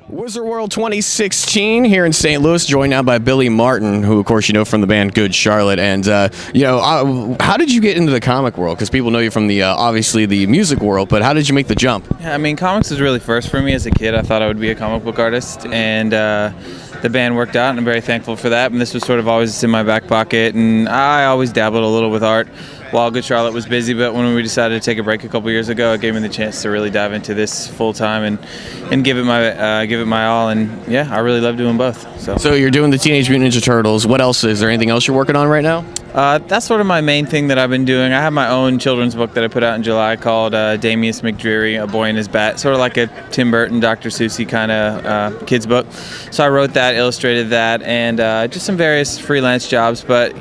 Wizard World 2016 here in St. Louis, joined now by Billy Martin, who, of course, you know from the band Good Charlotte. And, how did you get into the comic world? Because people know you from the, obviously, the music world, but how did you make the jump? Yeah, I mean, comics was really first for me as a kid. I thought I would be a comic book artist, and the band worked out, and I'm very thankful for that. And this was sort of always in my back pocket, and I always dabbled a little with art while Good Charlotte was busy. But when we decided to take a break a couple years ago, it gave me the chance to really dive into this full time and give it my all. And yeah, I really love doing both. So you're doing the Teenage Mutant Ninja Turtles. What else? Is there anything else you're working on right now? That's sort of my main thing that I've been doing. I have my own children's book that I put out in July called Damius McDreary, A Boy and His Bat, sort of like a Tim Burton, Dr. Seuss kind of kids book. So I wrote that, illustrated that, and just some various freelance jobs. But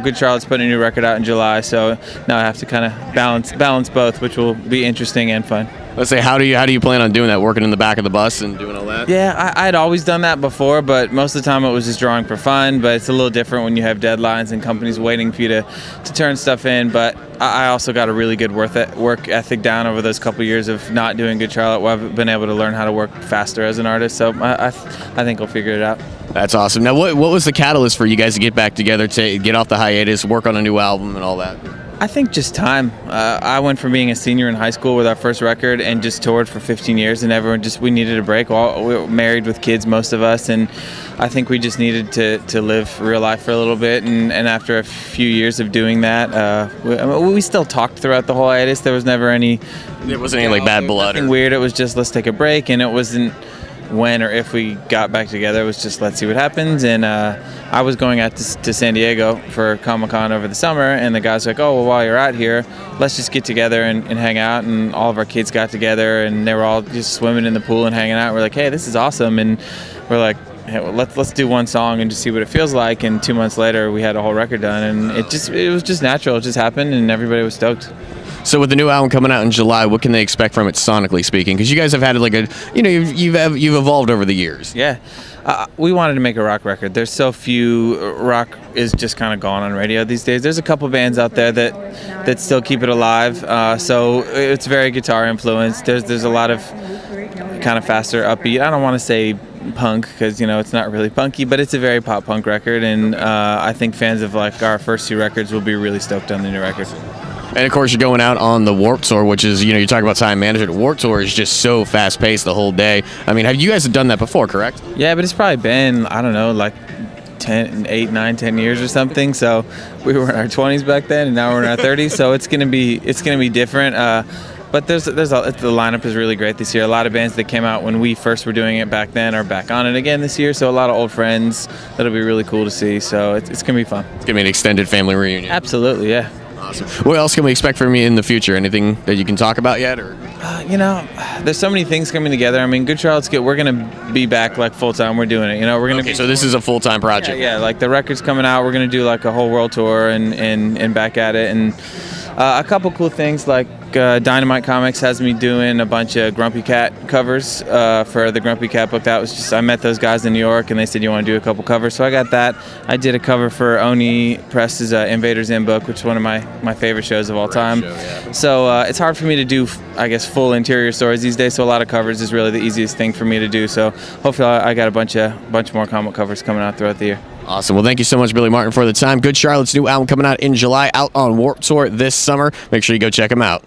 Good Charlotte's putting a new record out in July, so now I have to kind of balance both, which will be interesting and fun. Let's say, how do you plan on doing that? Working in the back of the bus and doing all that? Yeah, I'd always done that before, but most of the time it was just drawing for fun. But it's a little different when you have deadlines and companies waiting for you to turn stuff in. But I also got a really good work ethic down over those couple years of not doing Good Charlotte, where I've been able to learn how to work faster as an artist. So I think I'll figure it out. That's awesome. Now, what was the catalyst for you guys to get back together, to get off the hiatus, work on a new album and all that? I think just time. I went from being a senior in high school with our first record and just toured for 15 years, and we needed a break. We were married with kids, most of us, and I think we just needed to live real life for a little bit. And after a few years of doing that, we still talked throughout the whole hiatus. There was never any... There wasn't any bad blood. Nothing weird. It was just, let's take a break, and it wasn't when or if we got back together. It was just, let's see what happens. And I was going out to San Diego for Comic-Con over the summer, and the guys were like, oh, well, while you're out here, let's just get together and hang out. And all of our kids got together, and they were all just swimming in the pool and hanging out. We're like, hey, this is awesome. And we're like, hey, well, let's do one song and just see what it feels like. And 2 months later, we had a whole record done, and it was just natural. It just happened, and everybody was stoked. So with the new album coming out in July, what can they expect from it, sonically speaking? Because you guys have had you've evolved over the years. Yeah, we wanted to make a rock record. There's so few. Rock is just kind of gone on radio these days. There's a couple bands out there that still keep it alive. So it's very guitar influenced. There's a lot of kind of faster, upbeat. I don't want to say punk because it's not really punky, but it's a very pop punk record, and I think fans of like our first two records will be really stoked on the new record. And of course, you're going out on the Warped Tour, which is, you talk about time management. Warped Tour is just so fast paced the whole day. I mean, you guys have done that before, correct? Yeah, but it's probably been, I don't know, like 10 years or something. So we were in our 20s back then, and now we're in our 30s. So it's gonna be different. But the lineup is really great this year. A lot of bands that came out when we first were doing it back then are back on it again this year. So a lot of old friends that'll be really cool to see. So it's gonna be fun. It's gonna be an extended family reunion. Absolutely, yeah. Awesome. What else can we expect from you in the future? Anything that you can talk about yet, or? There's so many things coming together. I mean, Good Charlotte's good. We're gonna be back like full time. We're doing it. We're gonna. Okay, so this is a full time project. Yeah, like the record's coming out. We're gonna do like a whole world tour and back at it, and a couple cool things like Dynamite Comics has me doing a bunch of Grumpy Cat covers for the Grumpy Cat book. That was just, I met those guys in New York, and they said, you want to do a couple covers? So I got that. I did a cover for Oni Press's Invaders In book, which is one of my favorite shows of all time. So it's hard for me to do, I guess, full interior stories these days, so a lot of covers is really the easiest thing for me to do. So hopefully I got a bunch more comic covers coming out throughout the year. Awesome. Well, thank you so much, Billy Martin, for the time. Good Charlotte's new album coming out in July, out on Warped Tour this summer. Make sure you go check them out.